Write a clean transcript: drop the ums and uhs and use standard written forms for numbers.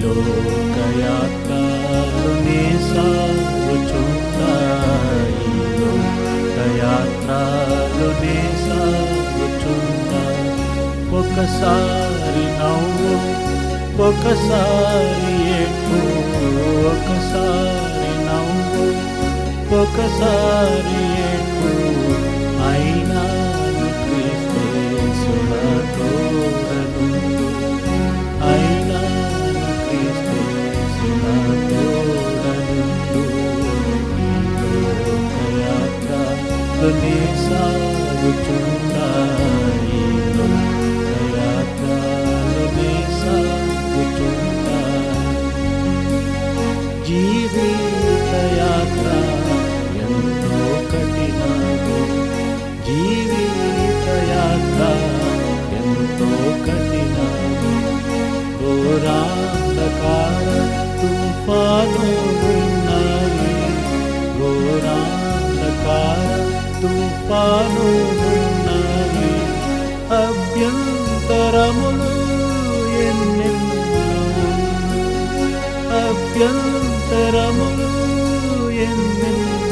లోకయాత్రలోనే సాగుచున్నాయి, లోకయాత్రలోనే సాగుచున్నాయి. ఒకసారి నవ్వు, ఒకసారి ఏడ్పు, ఒకసారి నవ్వు, ఒకసారి ఏడ్పు, అయినా క్రీస్తేసున తోడనుండు, అయినా క్రీస్తేసున తోడనుండు. లోకయాత్రలోనే సాగుచున్నాయి, లోకయాత్రలోనే సాగుచున్నాయి. జీవిత యాత్ర ఎంతో కఠినము, జీవిత యాత్ర ఎంతో కఠినము. ఘోరాంధకార తుఫాను ఉన్నవి, ఘోరాంధకార తుఫాను ఉన్నవి. అభ్యంతరములు ఎన్నెన్నో, అభ్యంతరములు ఎన్నెన్నో